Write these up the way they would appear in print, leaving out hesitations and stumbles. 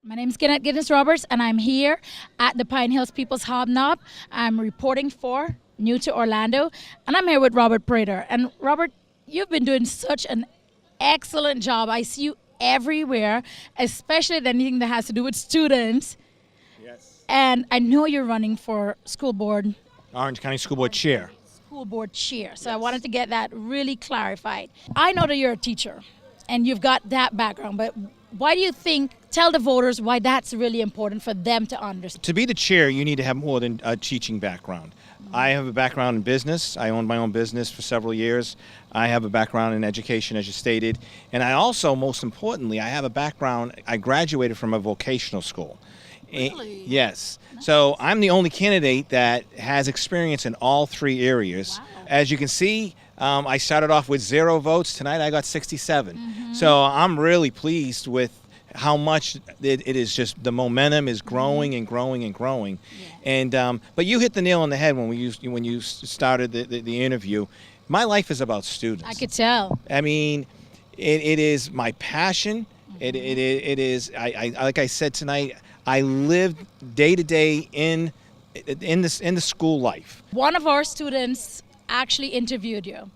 My name is Guenet Gittens-Roberts, and I'm here at the Pine Hills People's Hob Nob. I'm reporting for NewToOrlando, and I'm here with Robert Prater. And Robert, you've been doing such an excellent job. I see you everywhere, especially anything that has to do with students. Yes. And I know you're running for school board. Orange County School Board Chair. School board chair. So I Yes. wanted to get that really clarified. I know that you're a teacher, and you've got that background, but why do you think, tell the voters why that's really important for them to understand? To be the chair, you need to have more than a teaching background. I have a background in business. I owned my own business for several years. I have a background in education, as you stated. And I also, most importantly, I have a background, I graduated from a vocational school. Really? Yes. So I'm the only candidate that has experience in all three areas. Wow. As you can see, I started off with 0 votes. Tonight I got 67. So I'm really pleased with how much it is. Just the momentum is growing and growing and growing. And but you hit the nail on the head when you started the interview. My life is about students. I could tell. I mean, it is my passion. It is. I like I said tonight. I live day to day in the school life. One of our students actually interviewed you.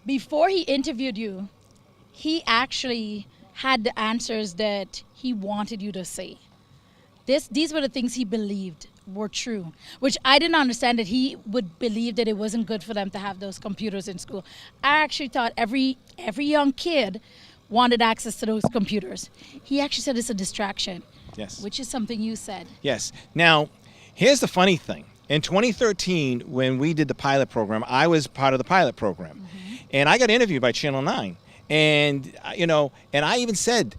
Before he interviewed you, he actually had the answers that he wanted you to say. These were the things he believed were true, which I didn't understand, that he would believe that it wasn't good for them to have those computers in school. I actually thought every young kid wanted access to those computers. He actually said it's a distraction. Yes. Which is something you said. Yes. Now, here's the funny thing. In 2013, when we did the pilot program, I was part of the pilot program. And I got interviewed by Channel 9. And, and I even said,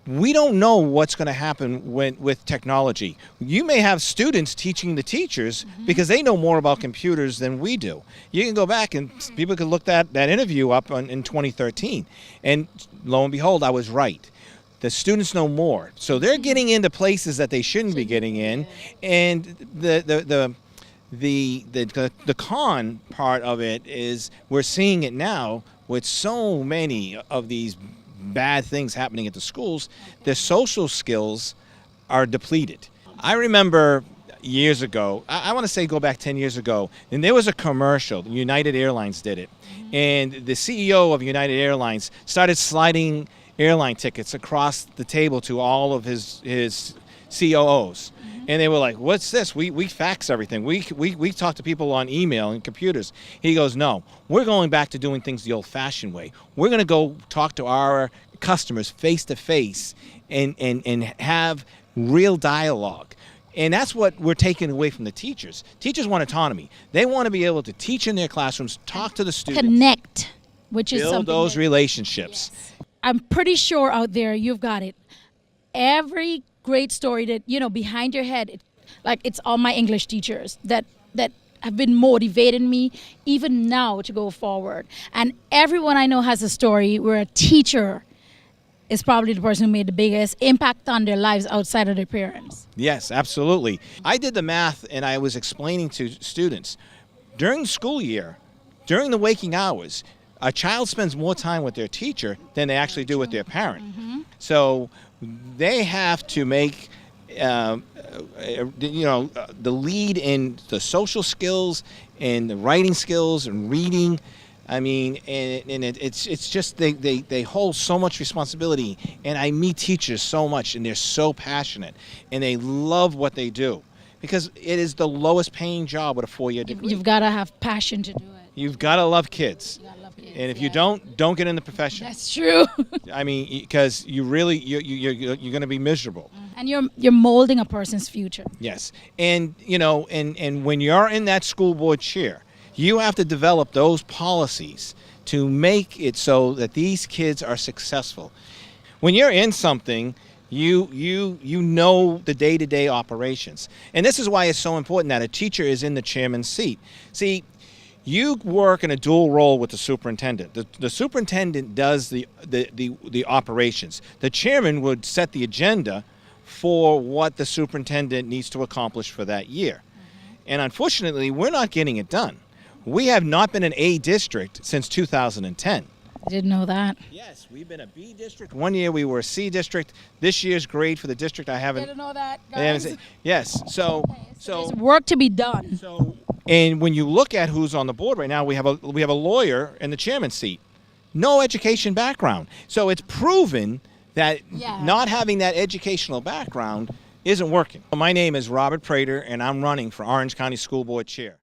we don't know what's going to happen with technology. You may have students teaching the teachers because they know more about computers than we do. You can go back and people can look that interview up in 2013. And lo and behold, I was right. The students know more, so they're getting into places that they shouldn't be getting in, and the con part of it is we're seeing it now with so many of these bad things happening at the schools. The social skills are depleted. I remember years ago, I want to say go back 10 years ago, and there was a commercial. United Airlines did it, and the CEO of United Airlines started sliding airline tickets across the table to all of his COOs. And they were like, what's this? We fax everything. We talk to people on email and computers. He goes, no, we're going back to doing things the old-fashioned way. We're going to go talk to our customers face-to-face and have real dialogue. And that's what we're taking away from the teachers. Teachers want autonomy. They want to be able to teach in their classrooms, talk to the students. Connect, which is build something those that, relationships. Yes. I'm pretty sure out there you've got it. Every great story that, behind your head, it's all my English teachers that have been motivating me even now to go forward. And everyone I know has a story where a teacher is probably the person who made the biggest impact on their lives outside of their parents. Yes, absolutely. I did the math and I was explaining to students, during the school year, during the waking hours, a child spends more time with their teacher than they actually do with their parent. So they have to make, the lead in the social skills and the writing skills and reading. I mean, it's just they hold so much responsibility. And I meet teachers so much, and they're so passionate, and they love what they do because it is the lowest paying job with a 4-year degree. You've got to have passion to do it. You've got to love kids. You gotta love kids, And if you don't get in the profession. That's true. I mean, because you're going to be miserable. And you're molding a person's future. Yes, and and when you're in that school board chair, you have to develop those policies to make it so that these kids are successful. When you're in something, you know the day-to-day operations, and this is why it's so important that a teacher is in the chairman's seat. See. You work in a dual role with the superintendent. The superintendent does the operations. The chairman would set the agenda for what the superintendent needs to accomplish for that year. And unfortunately, we're not getting it done. We have not been an A district since 2010. I didn't know that. Yes, we've been a B district. One year we were a C district. This year's grade for the district I haven't. Didn't know that, I haven't guys. seen- Yes, so There's work to be done. and when you look at who's on the board right now, we have a lawyer in the chairman's seat, no education background. So it's proven that not having that educational background isn't working. My name is Robert Prater, and I'm running for Orange County School Board Chair.